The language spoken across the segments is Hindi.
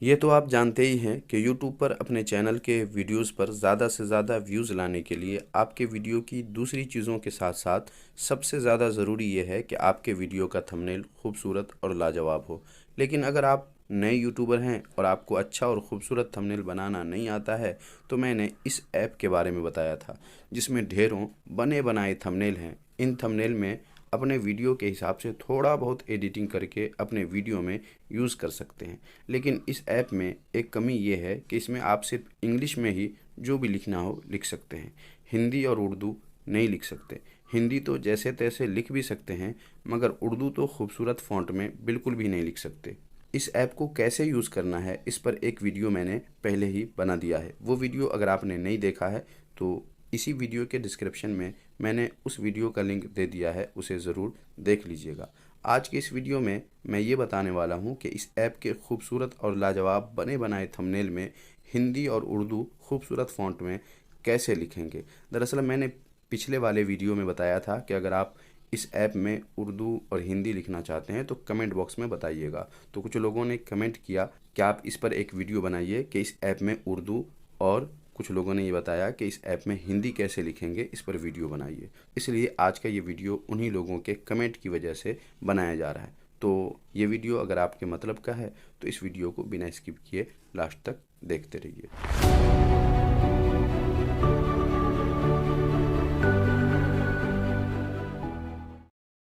ये तो आप जानते ही हैं कि YouTube पर अपने चैनल के वीडियोस पर ज़्यादा से ज़्यादा व्यूज़ लाने के लिए आपके वीडियो की दूसरी चीज़ों के साथ साथ सबसे ज़्यादा ज़रूरी ये है कि आपके वीडियो का थंबनेल खूबसूरत और लाजवाब हो। लेकिन अगर आप नए यूट्यूबर हैं और आपको अच्छा और ख़ूबसूरत थंबनेल बनाना नहीं आता है, तो मैंने इस ऐप के बारे में बताया था जिसमें ढेरों बने बनाए थंबनेल हैं। इन थंबनेल में अपने वीडियो के हिसाब से थोड़ा बहुत एडिटिंग करके अपने वीडियो में यूज़ कर सकते हैं। लेकिन इस ऐप में एक कमी ये है कि इसमें आप सिर्फ इंग्लिश में ही जो भी लिखना हो लिख सकते हैं, हिंदी और उर्दू नहीं लिख सकते। हिंदी तो जैसे तैसे लिख भी सकते हैं, मगर उर्दू तो खूबसूरत फ़ॉन्ट में बिल्कुल भी नहीं लिख सकते। इस ऐप को कैसे यूज़ करना है, इस पर एक वीडियो मैंने पहले ही बना दिया है। वो वीडियो अगर आपने नहीं देखा है तो इसी वीडियो के डिस्क्रिप्शन में मैंने उस वीडियो का लिंक दे दिया है, उसे ज़रूर देख लीजिएगा। आज की इस वीडियो में मैं ये बताने वाला हूँ कि इस ऐप के खूबसूरत और लाजवाब बने बनाए थंबनेल में हिंदी और उर्दू खूबसूरत फ़ॉन्ट में कैसे लिखेंगे। दरअसल मैंने पिछले वाले वीडियो में बताया था कि अगर आप इस ऐप में उर्दू और हिंदी लिखना चाहते हैं तो कमेंट बॉक्स में बताइएगा। तो कुछ लोगों ने कमेंट किया कि आप इस पर एक वीडियो बनाइए कि इस ऐप में उर्दू, और कुछ लोगों ने ये बताया कि इस ऐप में हिंदी कैसे लिखेंगे, इस पर वीडियो बनाइए। इसलिए आज का ये वीडियो उन्हीं लोगों के कमेंट की वजह से बनाया जा रहा है। तो ये वीडियो अगर आपके मतलब का है तो इस वीडियो को बिना स्किप किए लास्ट तक देखते रहिए।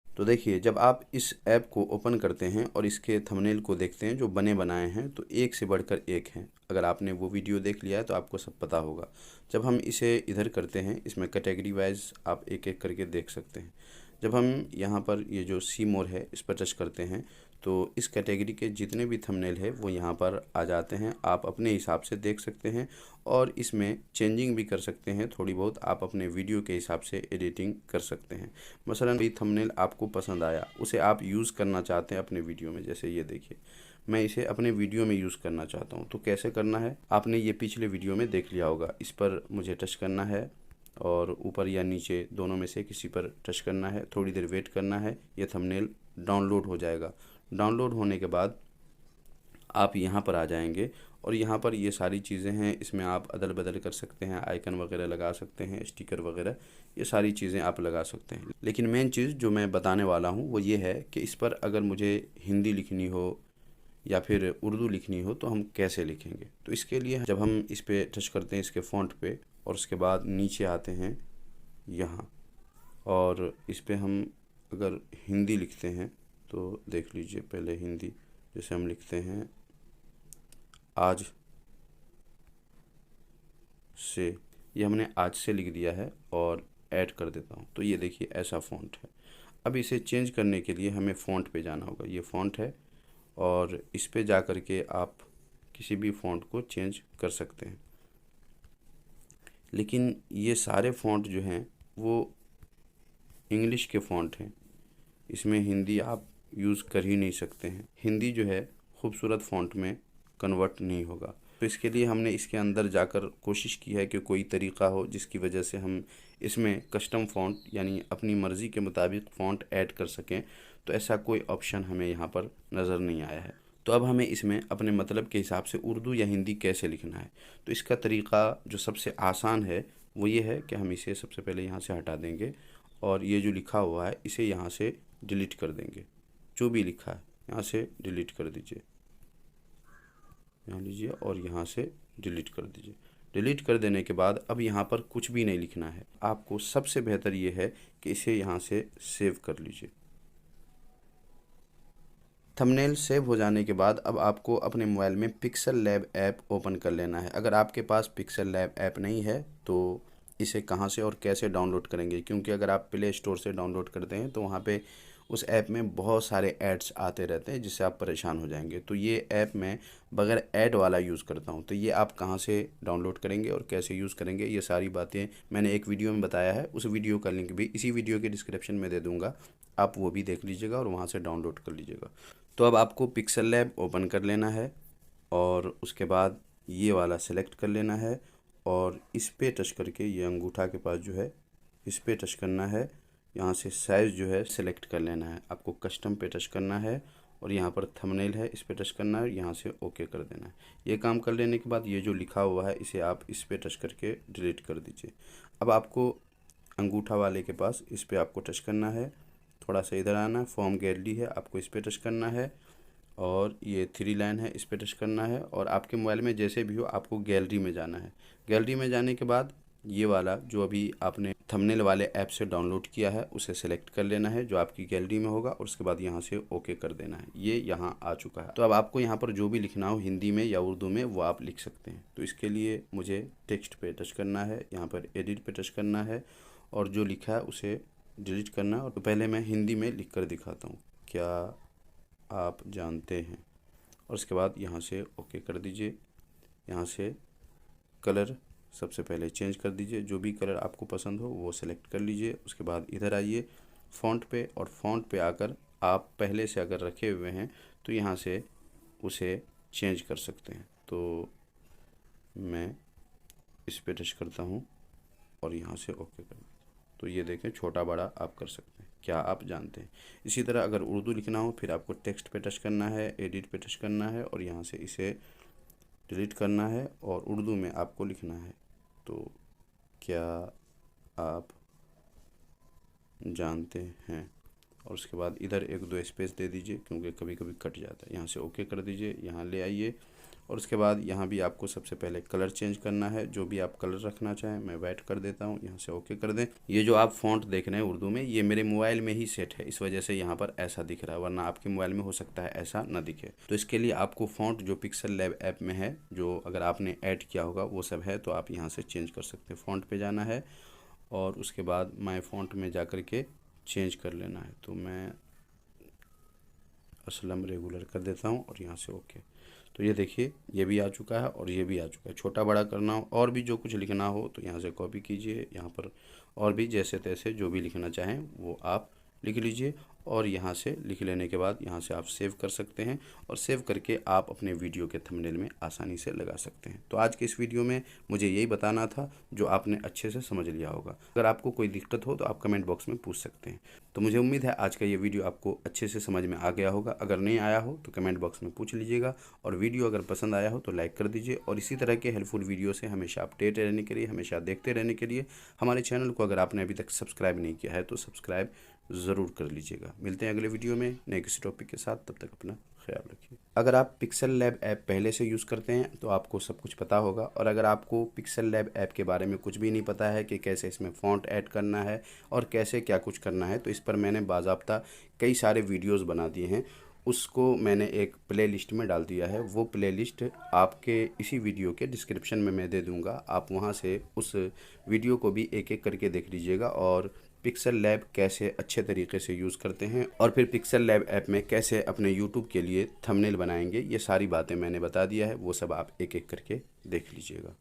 तो देखिए, जब आप इस ऐप को ओपन करते हैं और इसके थंबनेल को देखते हैं जो बने बनाए हैं, तो एक से बढ़कर एक हैं। अगर आपने वो वीडियो देख लिया है तो आपको सब पता होगा। जब हम इसे इधर करते हैं, इसमें कैटेगरी वाइज आप एक एक करके देख सकते हैं। जब हम यहाँ पर ये जो सी मोर है इस पर टच करते हैं तो इस कैटेगरी के जितने भी थंबनेल है वो यहाँ पर आ जाते हैं। आप अपने हिसाब से देख सकते हैं और इसमें चेंजिंग भी कर सकते हैं। थोड़ी बहुत आप अपने वीडियो के हिसाब से एडिटिंग कर सकते हैं। मसलन ये थंबनेल आपको पसंद आया, उसे आप यूज़ करना चाहते हैं अपने वीडियो में। जैसे ये देखिए, मैं इसे अपने वीडियो में यूज़ करना चाहता हूँ, तो कैसे करना है आपने ये पिछले वीडियो में देख लिया होगा। इस पर मुझे टच करना है और ऊपर या नीचे दोनों में से किसी पर टच करना है। थोड़ी देर वेट करना है, ये थंबनेल डाउनलोड हो जाएगा। डाउनलोड होने के बाद आप यहाँ पर आ जाएंगे और यहाँ पर ये सारी चीज़ें हैं। इसमें आप अदल बदल कर सकते हैं, आइकन वगैरह लगा सकते हैं, स्टिकर वगैरह, ये सारी चीज़ें आप लगा सकते हैं। लेकिन मेन चीज़ जो मैं बताने वाला हूँ वो ये है कि इस पर अगर मुझे हिंदी लिखनी हो या फिर उर्दू लिखनी हो तो हम कैसे लिखेंगे। तो इसके लिए जब हम इस पर टच करते हैं, इसके फ़ॉन्ट पे, और उसके बाद नीचे आते हैं यहाँ, और इस पे हम अगर हिंदी लिखते हैं तो देख लीजिए, पहले हिंदी जैसे हम लिखते हैं आज से, ये हमने आज से लिख दिया है और ऐड कर देता हूँ तो ये देखिए ऐसा फ़ॉन्ट है। अब इसे चेंज करने के लिए हमें फ़ॉन्ट पे जाना होगा। ये फ़ॉन्ट है और इस पे जा कर के आप किसी भी फ़ॉन्ट को चेंज कर सकते हैं। लेकिन ये सारे फ़ॉन्ट जो हैं वो इंग्लिश के फ़ॉन्ट हैं, इसमें हिंदी आप यूज़ कर ही नहीं सकते हैं। हिंदी जो है खूबसूरत फ़ॉन्ट में कन्वर्ट नहीं होगा। तो इसके लिए हमने इसके अंदर जाकर कोशिश की है कि कोई तरीक़ा हो जिसकी वजह से हम इसमें कस्टम फ़ॉन्ट यानी अपनी मर्ज़ी के मुताबिक फ़ॉन्ट ऐड कर सकें। तो ऐसा कोई ऑप्शन हमें यहाँ पर नज़र नहीं आया है। तो अब हमें इसमें अपने मतलब के हिसाब से उर्दू या हिंदी कैसे लिखना है, तो इसका तरीक़ा जो सबसे आसान है वो ये है कि हम इसे सबसे पहले यहाँ से हटा देंगे और ये जो लिखा हुआ है इसे यहाँ से डिलीट कर देंगे। जो भी लिखा है यहाँ से डिलीट कर दीजिए, यहाँ लीजिए और यहाँ से डिलीट कर दीजिए। डिलीट कर देने के बाद अब यहाँ पर कुछ भी नहीं लिखना है। आपको सबसे बेहतर ये है कि इसे यहाँ से सेव कर लीजिए। थंबनेल सेव हो जाने के बाद अब आपको अपने मोबाइल में पिक्सल लैब ऐप ओपन कर लेना है। अगर आपके पास पिक्सल लैब ऐप नहीं है तो इसे कहाँ से और कैसे डाउनलोड करेंगे, क्योंकि अगर आप प्ले स्टोर से डाउनलोड करते हैं तो वहाँ पे उस ऐप में बहुत सारे ऐड्स आते रहते हैं जिससे आप परेशान हो जाएंगे। तो ये ऐप मैं बगैर ऐड वाला यूज़ करता हूँ। तो ये आप कहाँ से डाउनलोड करेंगे और कैसे यूज़ करेंगे, ये सारी बातें मैंने एक वीडियो में बताया है। उस वीडियो का लिंक भी इसी वीडियो के डिस्क्रिप्शन में दे दूँगा, आप वो भी देख लीजिएगा और वहाँ से डाउनलोड कर लीजिएगा। तो अब आपको पिक्सल लैब ओपन कर लेना है और उसके बाद ये वाला सेलेक्ट कर लेना है और इस पे टच करके, ये अंगूठा के पास जो है इस पे टच करना है। यहाँ से साइज़ जो है सेलेक्ट कर लेना है। आपको कस्टम पे टच करना है और यहाँ पर थंबनेल है, इस पर टच करना है, यहाँ से ओके कर देना है। ये काम कर लेने के बाद ये जो लिखा हुआ है इसे आप इस पर टच करके डिलीट कर दीजिए। अब आपको अंगूठा वाले के पास इस पर आपको टच करना है, थोड़ा सा इधर आना है, फॉर्म गैलरी है, आपको इस पर टच करना है और ये 3 लाइन है, इस पर टच करना है और आपके मोबाइल में जैसे भी हो आपको गैलरी में जाना है। गैलरी में जाने के बाद ये वाला जो अभी आपने थंबनेल वाले ऐप से डाउनलोड किया है उसे सेलेक्ट कर लेना है जो आपकी गैलरी में होगा और उसके बाद यहाँ से ओके कर देना है। ये यहाँ आ चुका है। तो अब आपको यहाँ पर जो भी लिखना हो हिंदी में या उर्दू में वो आप लिख सकते हैं। तो इसके लिए मुझे टेक्स्ट पे टच करना है, यहाँ पर एडिट पे टच करना है और जो लिखा है उसे डिलीट करना है। और तो पहले मैं हिंदी में लिख कर दिखाता हूँ, क्या आप जानते हैं, और उसके बाद यहाँ से ओके कर दीजिए। यहाँ से कलर सबसे पहले चेंज कर दीजिए, जो भी कलर आपको पसंद हो वो सेलेक्ट कर लीजिए। उसके बाद इधर आइए फ़ॉन्ट पे और फ़ॉन्ट पे आकर आप पहले से अगर रखे हुए हैं तो यहाँ से उसे चेंज कर सकते हैं। तो मैं इस पे टच करता हूँ और यहाँ से ओके कर, तो ये देखें छोटा बड़ा आप कर सकते हैं, क्या आप जानते हैं। इसी तरह अगर उर्दू लिखना हो फिर आपको टेक्स्ट पे टच करना है, एडिट पे टच करना है और यहाँ से इसे डिलीट करना है और उर्दू में आपको लिखना है, तो क्या आप जानते हैं, और उसके बाद इधर 1-2 स्पेस दे दीजिए क्योंकि कभी कभी कट जाता है। यहाँ से ओके कर दीजिए, यहाँ ले आइए और उसके बाद यहाँ भी आपको सबसे पहले कलर चेंज करना है, जो भी आप कलर रखना चाहें। मैं वाइट कर देता हूँ, यहाँ से ओके कर दें। ये जो आप फ़ॉन्ट देख रहे हैं उर्दू में, ये मेरे मोबाइल में ही सेट है, इस वजह से यहाँ पर ऐसा दिख रहा है, वरना आपके मोबाइल में हो सकता है ऐसा ना दिखे। तो इसके लिए आपको फ़ॉन्ट जो पिक्सल लैब ऐप में है, जो अगर आपने ऐड किया होगा वो सब है, तो आप यहाँ से चेंज कर सकते हैं। फ़ॉन्ट पर जाना है और उसके बाद माई फ़ॉन्ट में जा कर के चेंज कर लेना है। तो मैं असलम रेगुलर कर देता हूँ और यहाँ से ओके। तो ये देखिए ये भी आ चुका है और ये भी आ चुका है। छोटा बड़ा करना हो और भी जो कुछ लिखना हो तो यहाँ से कॉपी कीजिए, यहाँ पर और भी जैसे तैसे जो भी लिखना चाहें वो आप लिख लीजिए और यहाँ से लिख लेने के बाद यहाँ से आप सेव कर सकते हैं और सेव करके आप अपने वीडियो के थंबनेल में आसानी से लगा सकते हैं। तो आज के इस वीडियो में मुझे यही बताना था जो आपने अच्छे से समझ लिया होगा। अगर आपको कोई दिक्कत हो तो आप कमेंट बॉक्स में पूछ सकते हैं। तो मुझे उम्मीद है आज का ये वीडियो आपको अच्छे से समझ में आ गया होगा। अगर नहीं आया हो तो कमेंट बॉक्स में पूछ लीजिएगा और वीडियो अगर पसंद आया हो तो लाइक कर दीजिए। और इसी तरह के हेल्पफुल वीडियो से हमेशा अपडेट रहने के लिए, हमेशा देखते रहने के लिए हमारे चैनल को अगर आपने अभी तक सब्सक्राइब नहीं किया है तो सब्सक्राइब ज़रूर कर लीजिएगा। मिलते हैं अगले वीडियो में नए किसी टॉपिक के साथ, तब तक अपना ख्याल रखिए। अगर आप पिक्सल लैब ऐप पहले से यूज़ करते हैं तो आपको सब कुछ पता होगा, और अगर आपको पिक्सल लैब ऐप के बारे में कुछ भी नहीं पता है कि कैसे इसमें फ़ॉन्ट ऐड करना है और कैसे क्या कुछ करना है, तो इस पर मैंने बाज़ाब्ता कई सारे वीडियोज़ बना दिए हैं। उसको मैंने एक प्ले लिस्ट में डाल दिया है। वो प्ले लिस्ट आपके इसी वीडियो के डिस्क्रिप्शन में मैं दे दूँगा, आप वहाँ से उस वीडियो को भी एक एक करके देख लीजिएगा और पिक्सल लैब कैसे अच्छे तरीके से यूज़ करते हैं और फिर पिक्सल लैब ऐप में कैसे अपने यूट्यूब के लिए थंबनेल बनाएंगे, ये सारी बातें मैंने बता दिया है। वो सब आप एक एक करके देख लीजिएगा।